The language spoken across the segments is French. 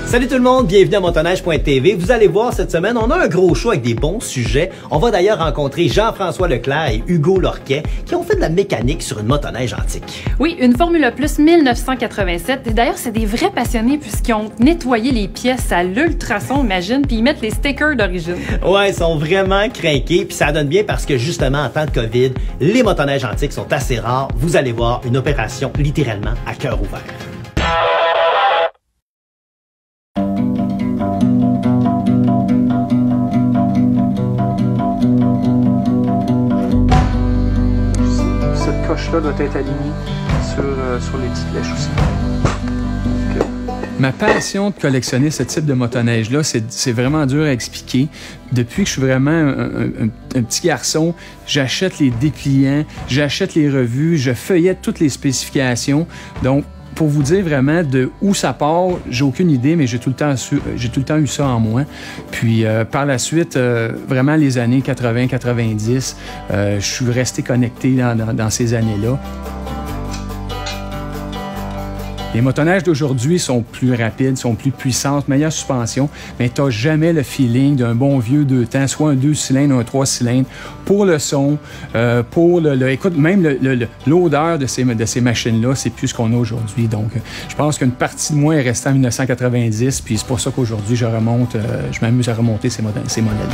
Salut tout le monde, bienvenue à motoneige.tv. Vous allez voir, cette semaine, on a un gros show avec des bons sujets. On va d'ailleurs rencontrer Jean-François Leclerc et Hugo Lorquet qui ont fait de la mécanique sur une motoneige antique. Oui, une Formula Plus 1987. D'ailleurs, c'est des vrais passionnés puisqu'ils ont nettoyé les pièces à l'ultrason, imagine, puis ils mettent les stickers d'origine. Ouais, ils sont vraiment craqués, puis ça donne bien parce que justement, en temps de COVID, les motoneiges antiques sont assez rares. Vous allez voir une opération littéralement à cœur ouvert. Là doit être aligné sur les petites flèches aussi. Ma passion de collectionner ce type de motoneige-là, c'est vraiment dur à expliquer. Depuis que je suis vraiment un petit garçon, j'achète les dépliants, j'achète les revues, je feuillette toutes les spécifications. Donc, pour vous dire vraiment de où ça part, j'ai aucune idée, mais j'ai tout le temps eu ça en moi. Puis par la suite, vraiment les années 80-90, je suis resté connecté dans ces années-là. Les motoneiges d'aujourd'hui sont plus rapides, sont plus puissantes, meilleure suspension, mais tu n'as jamais le feeling d'un bon vieux 2 temps, soit un 2 cylindres ou un 3 cylindres, pour le son, pour écoute, même l'odeur de ces machines-là, c'est plus ce qu'on a aujourd'hui. Donc, je pense qu'une partie de moi est restée en 1990, puis c'est pour ça qu'aujourd'hui, je m'amuse à remonter ces modèles-là.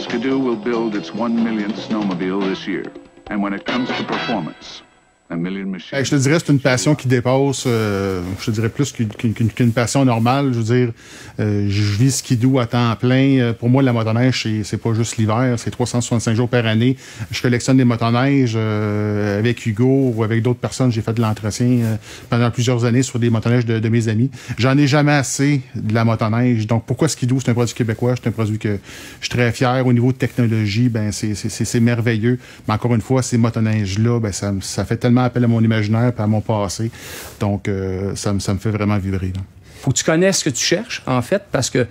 Ski-Doo will build its 1 millionth snowmobile this year, and when it comes to performance, je te dirais c'est une passion qui dépasse, je te dirais plus qu'une passion normale. Je veux dire, je vis Ski-Doo à temps plein. Pour moi, la motoneige, c'est pas juste l'hiver, c'est 365 jours par année. Je collectionne des motoneiges avec Hugo ou avec d'autres personnes. J'ai fait de l'entretien pendant plusieurs années sur des motoneiges de mes amis. J'en ai jamais assez de la motoneige. Donc, pourquoi Ski-Doo? C'est un produit québécois. C'est un produit que je suis très fier. Au niveau de technologie, ben c'est merveilleux. Mais encore une fois, ces motoneiges-là, ben ça fait tellement appel à mon imaginaire et à mon passé. Donc, ça me fait vraiment vibrer. Là. Faut que tu connaisses ce que tu cherches, en fait, parce que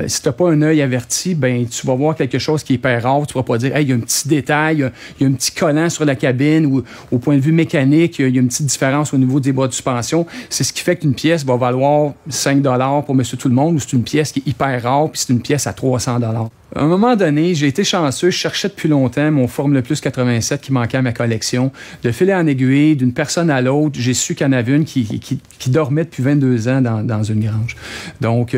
si tu n'as pas un œil averti, ben tu vas voir quelque chose qui est hyper rare. Tu vas pas dire, hey, il y a un petit détail, il y a un petit collant sur la cabine, ou au point de vue mécanique, il y a une petite différence au niveau des bras de suspension. C'est ce qui fait qu'une pièce va valoir 5 $ pour monsieur tout le monde, ou c'est une pièce qui est hyper rare, puis c'est une pièce à 300 $. À un moment donné, j'ai été chanceux, je cherchais depuis longtemps mon Formula Plus 87 qui manquait à ma collection. De fil en aiguille, d'une personne à l'autre, j'ai su qu'il y en avait une qui dormait depuis 22 ans dans une grange. Donc,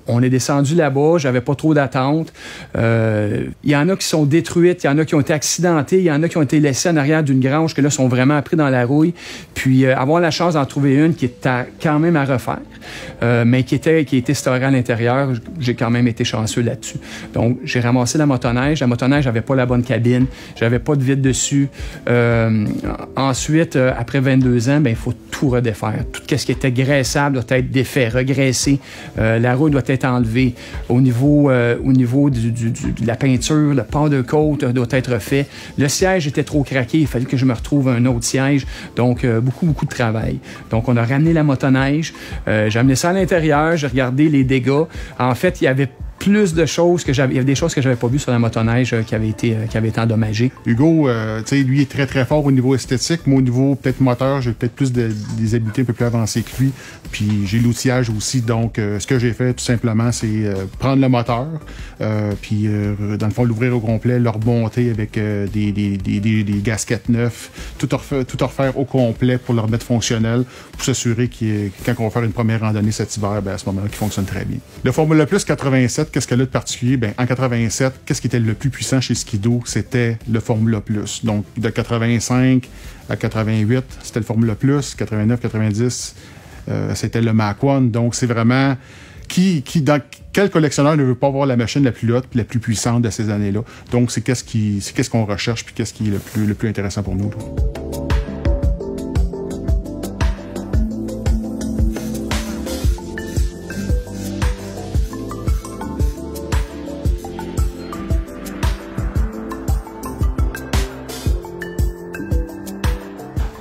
on est descendu là-bas, j'avais pas trop d'attente. Il y en a qui sont détruites, il y en a qui ont été accidentées, il y en a qui ont été laissées en arrière d'une grange que là sont vraiment pris dans la rouille. Puis avoir la chance d'en trouver une qui est quand même à refaire, mais qui était storée à l'intérieur, j'ai quand même été chanceux là-dessus. Donc j'ai ramassé la motoneige. La motoneige n'avait pas la bonne cabine, j'avais pas de vide dessus. Ensuite, après 22 ans, ben il faut tout redéfaire. Tout ce qui était graissable doit être défait, regraissé. La rouille doit être enlevé. Au niveau de la peinture, le powder coat doit être fait. Le siège était trop craqué, il fallait que je me retrouve un autre siège. Donc, beaucoup de travail. Donc, on a ramené la motoneige. J'ai amené ça à l'intérieur, j'ai regardé les dégâts. En fait, il y avait plus de choses il y avait des choses que j'avais pas vues sur la motoneige qui avaient été endommagées. Hugo, tu sais, lui est très très fort au niveau esthétique. Moi, au niveau peut-être moteur, j'ai peut-être plus des habiletés un peu plus avancées que lui. Puis j'ai l'outillage aussi. Donc, ce que j'ai fait tout simplement, c'est prendre le moteur, puis dans le fond l'ouvrir au complet, le remonter avec des gasquettes neufs, tout refaire au complet pour le remettre fonctionnel, pour s'assurer que quand on va faire une première randonnée cet hiver, ben à ce moment-là, qu'il fonctionne très bien. Le Formula Plus 87. Qu'est-ce qu'elle a de particulier? Ben, en 87, qu'est-ce qui était le plus puissant chez Ski-Doo? C'était le Formula Plus. Donc, de 85 à 88, c'était le Formula Plus. 89, 90, c'était le Mach 1. Donc, c'est vraiment... Quel collectionneur ne veut pas avoir la machine la plus haute et la plus puissante de ces années-là? Donc, c'est qu'est-ce qu'on recherche puis qu'est-ce qui est le plus intéressant pour nous.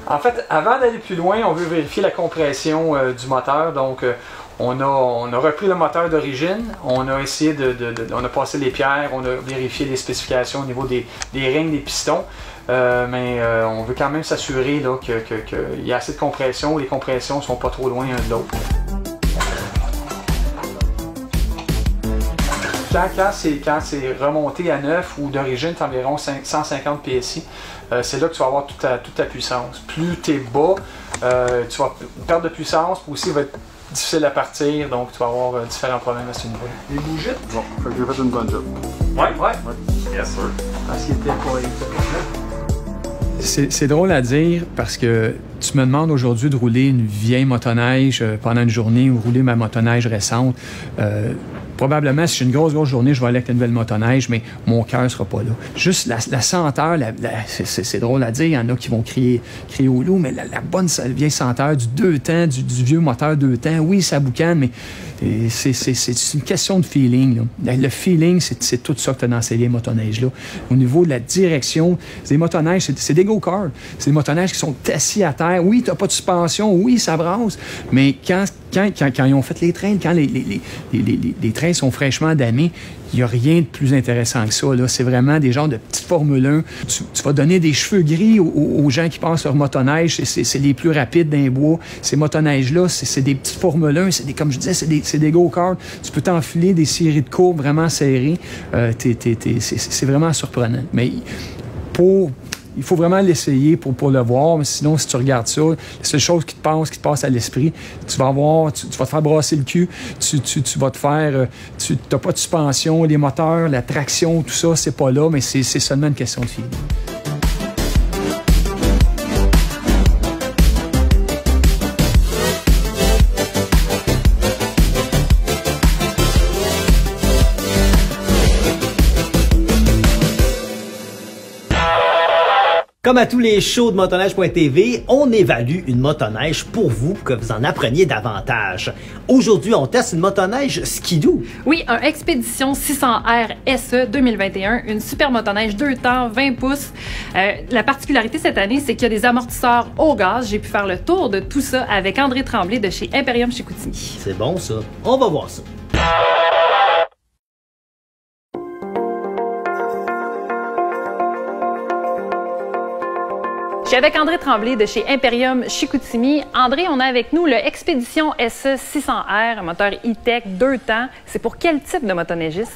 En fait, avant d'aller plus loin, on veut vérifier la compression du moteur. Donc, On a repris le moteur d'origine, on a essayé on a passé les pierres, on a vérifié les spécifications au niveau des rings, des pistons, mais on veut quand même s'assurer qu'il y a assez de compression, les compressions ne sont pas trop loin l'un de l'autre. Quand c'est remonté à neuf ou d'origine, c'est environ 150 PSI, c'est là que tu vas avoir toute ta puissance. Plus tu es bas, tu vas perdre de puissance, puis aussi il va être difficile à partir, donc tu vas avoir différents problèmes à ce niveau-là. Les bougies? Bon, fait que j'ai fait une bonne job. Ouais. Yes, sir. Parce qu'il était pas C'est drôle à dire parce que tu me demandes aujourd'hui de rouler une vieille motoneige pendant une journée ou rouler ma motoneige récente. Probablement, si j'ai une grosse journée, je vais aller avec la nouvelle motoneige, mais mon cœur ne sera pas là. Juste la senteur, c'est drôle à dire, il y en a qui vont crier au loup, mais la bonne vieille senteur du 2 temps, du vieux moteur 2 temps, oui, ça boucane, mais c'est une question de feeling. Là. Le feeling, c'est tout ça que tu as dans ces vieilles motoneiges-là. Au niveau de la direction, des motoneiges, c'est des go-karts. C'est des motoneiges qui sont assis à terre. Oui, tu n'as pas de suspension, oui, ça brasse, mais quand ils ont fait les trains, quand les trains sont fraîchement damés, il n'y a rien de plus intéressant que ça. C'est vraiment des genres de petites Formule 1. Tu vas donner des cheveux gris aux gens qui passent leur motoneige. C'est les plus rapides d'un bois. Ces motoneiges-là, c'est des petites Formule 1. Comme je disais, c'est des go-karts. Tu peux t'enfiler des séries de courbes vraiment serrées. C'est vraiment surprenant. Mais il faut vraiment l'essayer pour le voir, mais sinon, si tu regardes ça, la seule chose qui te passe à l'esprit, tu vas te faire brasser le cul, tu vas te faire... tu n'as pas de suspension, les moteurs, la traction, tout ça, c'est pas là, mais c'est seulement une question de feeling. Comme à tous les shows de motoneige.tv, on évalue une motoneige pour vous, pour que vous en appreniez davantage. Aujourd'hui, on teste une motoneige Ski-Doo. Oui, un Expédition 600R SE 2021, une super motoneige 2 temps, 20 pouces. La particularité cette année, c'est qu'il y a des amortisseurs au gaz. J'ai pu faire le tour de tout ça avec André Tremblay de chez Imperium Chicoutimi. C'est bon ça, on va voir ça. Je suis avec André Tremblay de chez Imperium Chicoutimi. André, on a avec nous le Expédition SE 600R, un moteur e-tech 2 temps. C'est pour quel type de motoneigiste?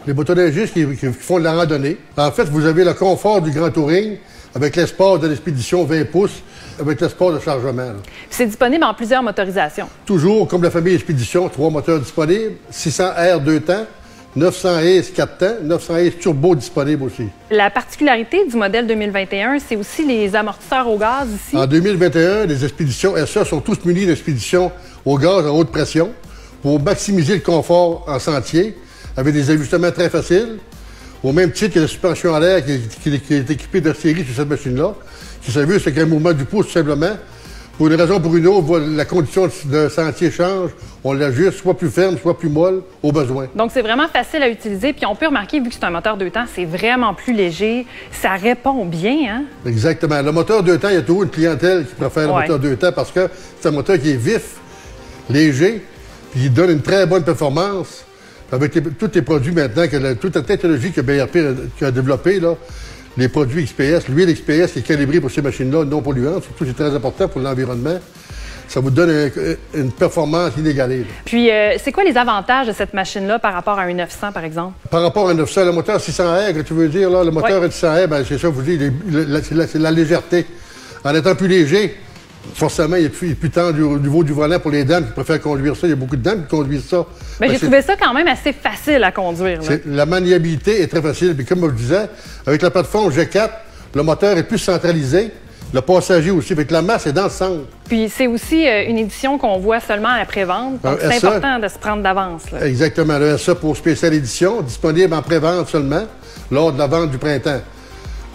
Les motoneigistes qui font de la randonnée. En fait, vous avez le confort du grand touring avec l'espace de l'Expédition 20 pouces, avec l'espace de chargement. C'est disponible en plusieurs motorisations. Toujours, comme la famille Expédition, 3 moteurs disponibles, 600R 2 temps, 900 Ace 4 temps, 900 Ace Turbo disponible aussi. La particularité du modèle 2021, c'est aussi les amortisseurs au gaz ici. En 2021, les Expéditions SE sont tous munis d'expéditions au gaz à haute pression pour maximiser le confort en sentier avec des ajustements très faciles, au même titre que la suspension à l'air qui est équipée de série sur cette machine-là, qui s'ajuste avec un mouvement du pouce tout simplement. Pour une raison ou pour une autre, la condition de sentier change, on l'ajuste soit plus ferme, soit plus molle, au besoin. Donc, c'est vraiment facile à utiliser. Puis, on peut remarquer, vu que c'est un moteur 2 temps, c'est vraiment plus léger. Ça répond bien, hein? Exactement. Le moteur 2 temps, il y a toujours une clientèle qui préfère le moteur 2 temps parce que c'est un moteur qui est vif, léger, puis il donne une très bonne performance. Avec tous les produits maintenant, toute la technologie que BRP a développée, là, les produits XPS, l'huile XPS qui est calibrée pour ces machines-là non polluantes, surtout c'est très important pour l'environnement, ça vous donne une performance inégalée. Là. Puis, c'est quoi les avantages de cette machine-là par rapport à un 900, par exemple? Par rapport à un 900, le moteur 600R, que tu veux dire, là, le moteur 600R, ben, c'est ça, vous dites, c'est la légèreté. En étant plus léger, forcément, il est plus tendu au niveau du volant pour les dames qui préfèrent conduire ça. Il y a beaucoup de dames qui conduisent ça. Mais j'ai trouvé ça quand même assez facile à conduire. Là. La maniabilité est très facile. Puis comme je vous disais, avec la plateforme G4, le moteur est plus centralisé. Le passager aussi. Avec la masse est dans le centre. Puis c'est aussi une édition qu'on voit seulement à la pré-vente. Donc c'est important de se prendre d'avance. Exactement. Le SE pour spéciale édition, disponible en pré-vente seulement lors de la vente du printemps.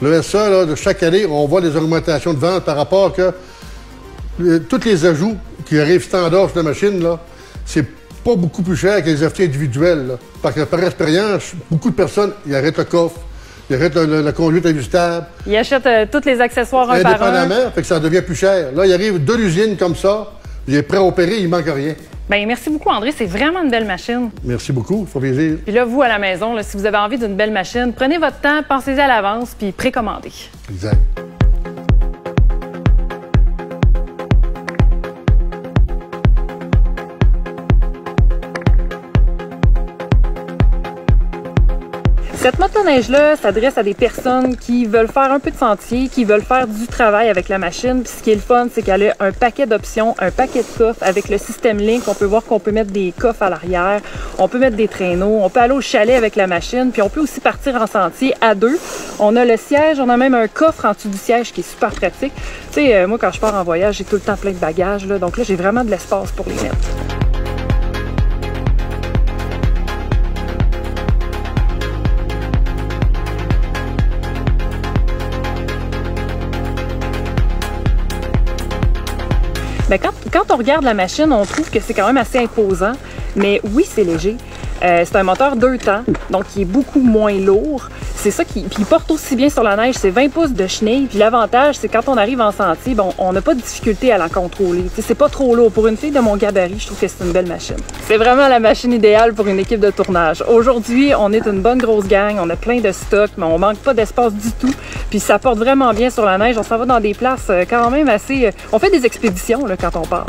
Le SE, là, de chaque année, on voit des augmentations de vente par rapport que tous les ajouts qui arrivent standard sur la machine, là, c'est pas beaucoup plus cher que les achetés individuels. Là. Parce que par expérience, beaucoup de personnes, ils arrêtent le coffre, ils arrêtent la conduite ajustable. Ils achètent tous les accessoires un par un. Indépendamment, fait que ça devient plus cher. Là, il arrive de l'usine comme ça, il est prêt à opérer, il manque rien. Bien, merci beaucoup, André. C'est vraiment une belle machine. Merci beaucoup, ça fait plaisir. Puis là, vous, à la maison, là, si vous avez envie d'une belle machine, prenez votre temps, pensez-y à l'avance, puis précommandez. Exact. Cette motoneige-là s'adresse à des personnes qui veulent faire un peu de sentier, qui veulent faire du travail avec la machine. Puis ce qui est le fun, c'est qu'elle a un paquet d'options, un paquet de coffres avec le système Link. On peut voir qu'on peut mettre des coffres à l'arrière, on peut mettre des traîneaux, on peut aller au chalet avec la machine, puis on peut aussi partir en sentier à deux. On a le siège, on a même un coffre en dessous du siège qui est super pratique. Tu sais, moi, quand je pars en voyage, j'ai tout le temps plein de bagages, là, donc là, j'ai vraiment de l'espace pour les mettre. Bien, quand on regarde la machine, on trouve que c'est quand même assez imposant, mais oui, c'est léger. C'est un moteur 2 temps, donc qui est beaucoup moins lourd. C'est ça qui... Puis il porte aussi bien sur la neige, c'est 20 pouces de chenille. Puis l'avantage, c'est quand on arrive en sentier, bon, on n'a pas de difficulté à la contrôler. T'sais, c'est pas trop lourd. Pour une fille de mon gabarit, je trouve que c'est une belle machine. C'est vraiment la machine idéale pour une équipe de tournage. Aujourd'hui, on est une bonne grosse gang, on a plein de stocks, mais on manque pas d'espace du tout. Puis ça porte vraiment bien sur la neige. On s'en va dans des places quand même assez... On fait des expéditions là, quand on part.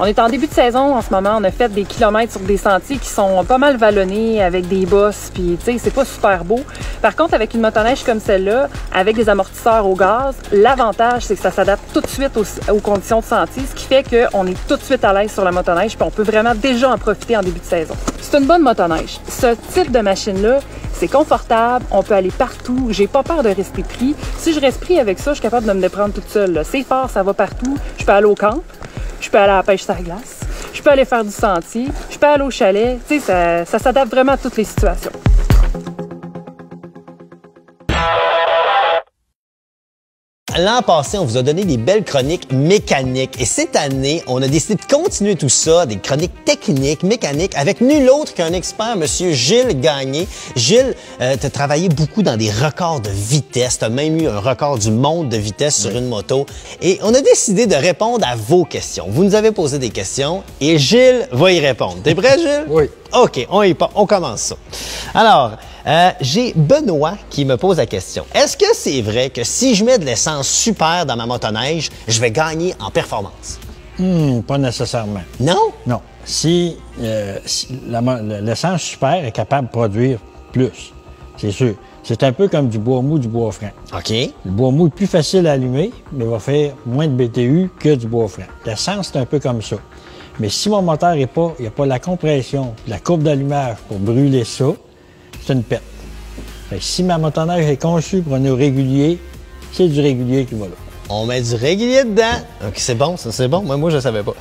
On est en début de saison en ce moment. On a fait des kilomètres sur des sentiers qui sont pas mal vallonnés avec des bosses. Puis, tu sais, c'est pas super beau. Par contre, avec une motoneige comme celle-là, avec des amortisseurs au gaz, l'avantage, c'est que ça s'adapte tout de suite aux conditions de sentier, ce qui fait qu'on est tout de suite à l'aise sur la motoneige. Puis, on peut vraiment déjà en profiter en début de saison. C'est une bonne motoneige. Ce type de machine-là, c'est confortable. On peut aller partout. J'ai pas peur de rester pris. Si je reste pris avec ça, je suis capable de me déprendre toute seule. C'est fort, ça va partout. Je peux aller au camp. Je peux aller à la pêche sur la glace, je peux aller faire du sentier, je peux aller au chalet. Tu sais, ça s'adapte vraiment à toutes les situations. L'an passé, on vous a donné des belles chroniques mécaniques et cette année, on a décidé de continuer tout ça, des chroniques techniques, mécaniques, avec nul autre qu'un expert, Monsieur Gilles Gagné. Gilles, tu as travaillé beaucoup dans des records de vitesse, tu as même eu un record du monde de vitesse sur une moto et on a décidé de répondre à vos questions. Vous nous avez posé des questions et Gilles va y répondre. T'es prêt, Gilles? Oui. OK, on commence ça. Alors, j'ai Benoît qui me pose la question. Est-ce que c'est vrai que si je mets de l'essence super dans ma motoneige, je vais gagner en performance? Pas nécessairement. Non? Non. Si l'essence super est capable de produire plus, c'est sûr. C'est un peu comme du bois mou, du bois franc. OK. Le bois mou est plus facile à allumer, mais va faire moins de BTU que du bois franc. L'essence, c'est un peu comme ça. Mais si mon moteur il n'y a pas la compression, la courbe d'allumage pour brûler ça, c'est une perte. Fait que si ma motoneige est conçue pour un nœud régulier, c'est du régulier qui va là. On met du régulier dedans. OK, c'est bon, ça, c'est bon. Moi, je ne savais pas.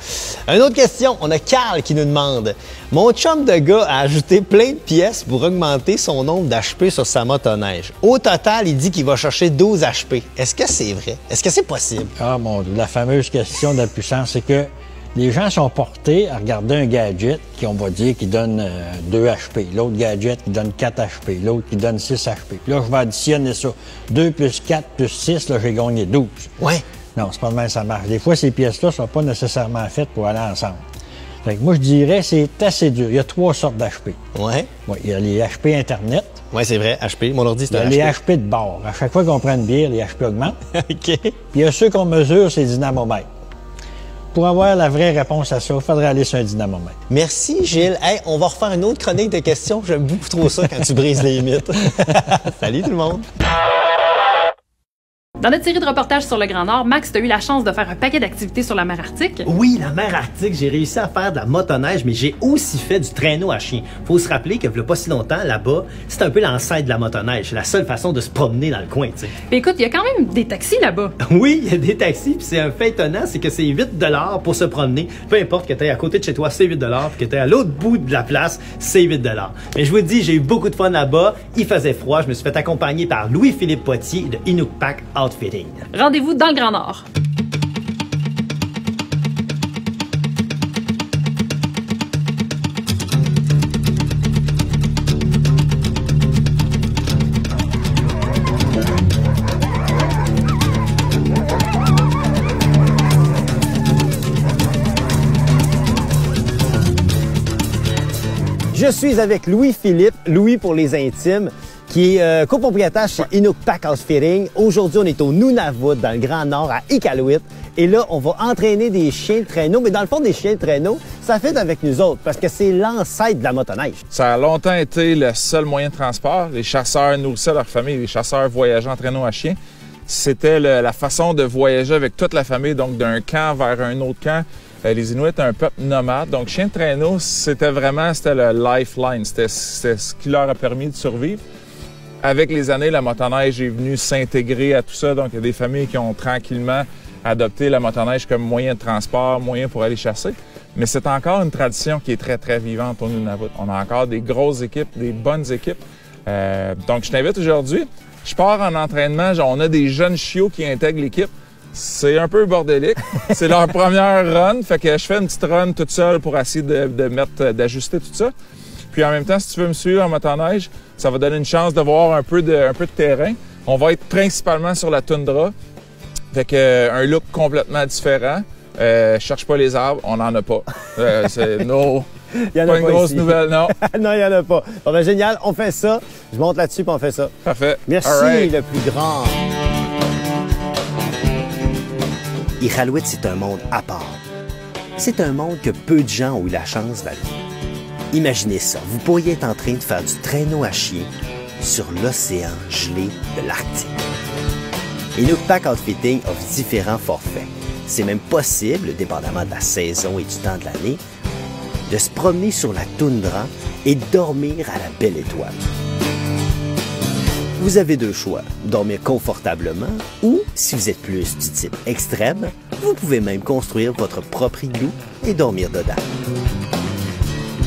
Une autre question. On a Carl qui nous demande. Mon chum de gars a ajouté plein de pièces pour augmenter son nombre d'HP sur sa motoneige. Au total, il dit qu'il va chercher 12 HP. Est-ce que c'est vrai? Est-ce que c'est possible? Ah mon Dieu, la fameuse question de la puissance, c'est que les gens sont portés à regarder un gadget qui, on va dire, qui donne 2 HP. L'autre gadget qui donne 4 HP. L'autre qui donne 6 HP. Puis là, je vais additionner ça. 2 plus 4 plus 6, là, j'ai gagné 12. Ouais. Non, c'est pas de même ça marche. Des fois, ces pièces-là sont pas nécessairement faites pour aller ensemble. Fait que moi, je dirais c'est assez dur. Il y a 3 sortes d'HP. Ouais. Ouais, il y a les HP Internet. Oui, c'est vrai. HP. Mon ordi, c'est un HP. Il y a les HP de bord. À chaque fois qu'on prend une bière, les HP augmentent. OK. Puis il y a ceux qu'on mesure, c'est dynamomètre. Pour avoir la vraie réponse à ça, il faudrait aller sur un dynamomètre. Merci, Gilles. Hey, on va refaire une autre chronique de questions. J'aime beaucoup trop ça quand tu brises les limites. Salut tout le monde. Dans notre série de reportages sur le Grand Nord, Max, tu as eu la chance de faire un paquet d'activités sur la mer Arctique. Oui, la mer Arctique, j'ai réussi à faire de la motoneige, mais j'ai aussi fait du traîneau à chien. Faut se rappeler que il y a pas si longtemps, là-bas, c'est un peu l'ancêtre de la motoneige. C'est la seule façon de se promener dans le coin, tu sais. Mais écoute, il y a quand même des taxis là-bas. Oui, il y a des taxis, puis c'est un fait étonnant, c'est que c'est 8 $ pour se promener. Peu importe que tu es à côté de chez toi, c'est 8 $, puis que tu es à l'autre bout de la place, c'est 8 $. Mais je vous dis, j'ai eu beaucoup de fun là-bas. Il faisait froid, je me suis fait accompagner par Louis-Philippe Potier de Inuktitut Outfitting. Rendez-vous dans le Grand Nord. Je suis avec Louis-Philippe, Louis pour les intimes, qui est copropriétaire chez Inuktaq Outfitting. Aujourd'hui, on est au Nunavut, dans le Grand Nord, à Iqaluit. Et là, on va entraîner des chiens de traîneau. Mais dans le fond, des chiens de traîneau, ça fait avec nous autres, parce que c'est l'ancêtre de la motoneige. Ça a longtemps été le seul moyen de transport. Les chasseurs nourrissaient leur famille, les chasseurs voyageaient en traîneau à chien. C'était la façon de voyager avec toute la famille, donc d'un camp vers un autre camp. Les Inuits, un peuple nomade. Donc, chien de traîneau, c'était le lifeline. C'était ce qui leur a permis de survivre. Avec les années, la motoneige est venue s'intégrer à tout ça. Donc, il y a des familles qui ont tranquillement adopté la motoneige comme moyen de transport, moyen pour aller chasser. Mais c'est encore une tradition qui est très, très vivante au Nunavut. On a encore des grosses équipes, des bonnes équipes. Donc, je t'invite aujourd'hui. Je pars en entraînement. On a des jeunes chiots qui intègrent l'équipe. C'est un peu bordélique. C'est leur première run. Fait que je fais une petite run toute seule pour essayer d'ajuster tout ça. Puis en même temps, si tu veux me suivre en motoneige, ça va donner une chance de voir un peu de terrain. On va être principalement sur la toundra. Fait que un look complètement différent. Cherche pas les arbres, on n'en a pas. C'est pas une grosse nouvelle, non. Non, il n'y en a pas. Bon, ben, génial, on fait ça. Je monte là-dessus puis on fait ça. Parfait. Merci, le plus grand. Iqaluit, c'est un monde à part. C'est un monde que peu de gens ont eu la chance d'aller. Imaginez ça, vous pourriez être en train de faire du traîneau à chien sur l'océan gelé de l'Arctique. Inuktaq Outfitting offre différents forfaits. C'est même possible, dépendamment de la saison et du temps de l'année, de se promener sur la toundra et dormir à la belle étoile. Vous avez deux choix, dormir confortablement ou, si vous êtes plus du type extrême, vous pouvez même construire votre propre igloo et dormir dedans.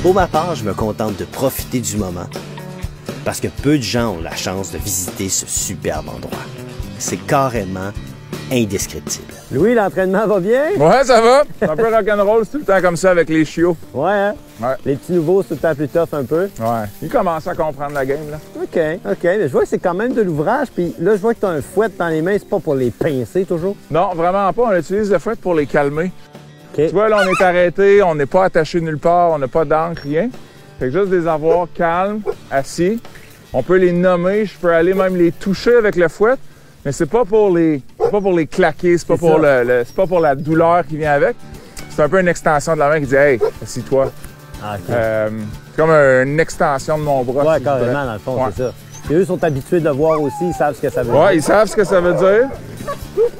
Pour ma part, je me contente de profiter du moment parce que peu de gens ont la chance de visiter ce superbe endroit. C'est carrément indescriptible. Louis, l'entraînement va bien? Ouais, ça va. C'est un peu rock'n'roll, c'est tout le temps comme ça avec les chiots. Ouais, hein? Ouais. Les petits nouveaux, c'est tout le temps plus tough un peu. Ouais. Ils commencent à comprendre la game, là. OK. Mais je vois que c'est quand même de l'ouvrage. Puis là, je vois que tu as un fouet dans les mains. C'est pas pour les pincer toujours? Non, vraiment pas. On utilise le fouet pour les calmer. Okay. Tu vois, là, on est arrêté, on n'est pas attaché nulle part, on n'a pas d'encre, rien. Fait que juste des avoir calmes, assis. On peut les nommer, je peux aller même les toucher avec le fouet, mais c'est pas pour les claquer, c'est pas pour la douleur qui vient avec. C'est un peu une extension de la main qui dit « Hey, assis-toi. Ah, okay. » C'est comme une extension de mon bras. Ouais, carrément, dans le fond, c'est ça. Et eux sont habitués de le voir aussi, ils savent ce que ça veut dire. Ouais, ils savent ce que ça veut dire.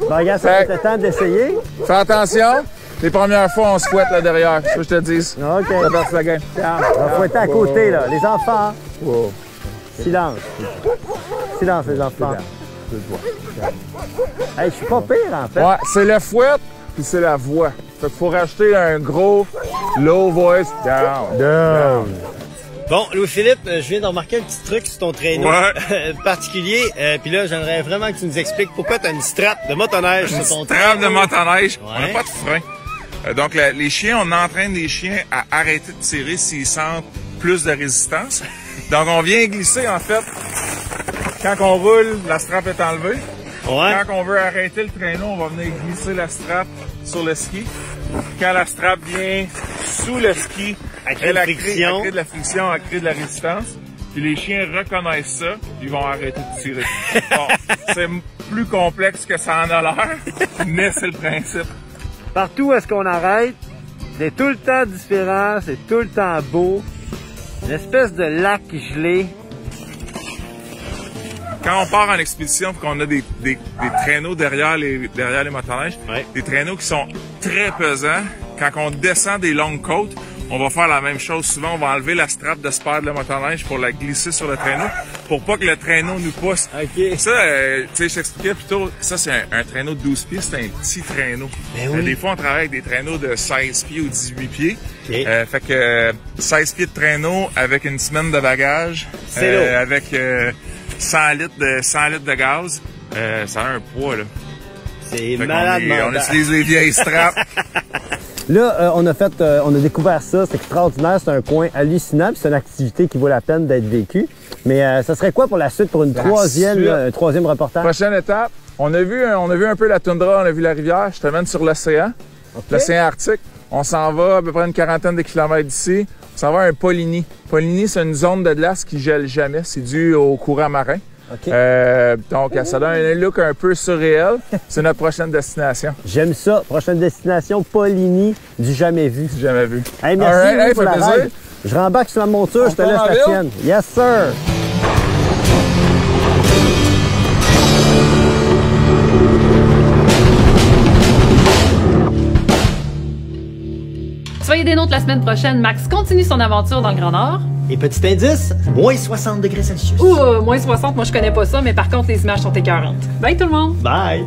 Bon, regarde, ça va être le temps d'essayer. Fais attention. Les premières fois, on se fouette là derrière. C'est ce que je te dis. OK. Ça passe la game. On va fouetter à côté, là. Les enfants. Wow. Silence. Silence, les enfants. Hey, je suis pas pire, en fait. Ouais, c'est le fouet, puis c'est la voix. Fait qu'il faut rajouter un gros low voice. Down. Bon, Louis-Philippe, je viens de remarquer un petit truc sur ton traîneau particulier. Puis là, j'aimerais vraiment que tu nous expliques pourquoi tu as une strap de motoneige sur ton traîneau. Une strap de motoneige. Ouais. On n'a pas de frein. Donc, les chiens, on entraîne les chiens à arrêter de tirer s'ils sentent plus de résistance. Donc, on vient glisser, en fait, quand on roule, la strap est enlevée. Ouais. Quand on veut arrêter le traîneau, on va venir glisser la strap sur le ski. Quand la strap vient sous le ski, elle crée de la friction, elle crée de la résistance. Puis les chiens reconnaissent ça, ils vont arrêter de tirer. Bon, c'est plus complexe que ça en a l'air, mais c'est le principe. Partout où est-ce qu'on arrête, c'est tout le temps différent, c'est tout le temps beau. Une espèce de lac gelé. Quand on part en expédition et qu'on a des traîneaux derrière les motoneiges, des traîneaux qui sont très pesants, quand on descend des longues côtes, on va faire la même chose. Souvent, on va enlever la strap de spare de la motoneige pour la glisser sur le traîneau, pour pas que le traîneau nous pousse. Okay. Ça, tu sais, je t'expliquais plus tôt, ça c'est un traîneau de 12 pieds, c'est un petit traîneau. Ben oui. Des fois, on travaille avec des traîneaux de 16 pieds ou 18 pieds. Okay. Fait que 16 pieds de traîneau avec une semaine de bagages, avec 100 litres de gaz, ça a un poids, là. C'est malade, on utilise les vieilles straps. Là, on a découvert ça, c'est extraordinaire, c'est un coin hallucinant, puis c'est une activité qui vaut la peine d'être vécue. Mais ça serait quoi pour la suite, pour un troisième reportage? Prochaine étape, on a vu un peu la toundra, on a vu la rivière, je te mène sur l'océan, l'océan Arctique. On s'en va à peu près une quarantaine de kilomètres d'ici. Ça va un Poligny. Poligny, c'est une zone de glace qui gèle jamais. C'est dû au courant marin. OK. Donc, ça donne un look un peu surréel. C'est notre prochaine destination. J'aime ça. Prochaine destination, Poligny, du jamais vu. Du jamais vu. Hey, merci Alright, hey, pour la plaisir. ride. Je rembarque sur la monture, On je te part laisse en la ville? tienne. Yes, sir! Soyez des nôtres la semaine prochaine. Max continue son aventure dans le Grand Nord. Et petit indice, moins 60 degrés Celsius. Ouh, moins 60, moi je connais pas ça, mais par contre les images sont écœurantes. Bye tout le monde! Bye!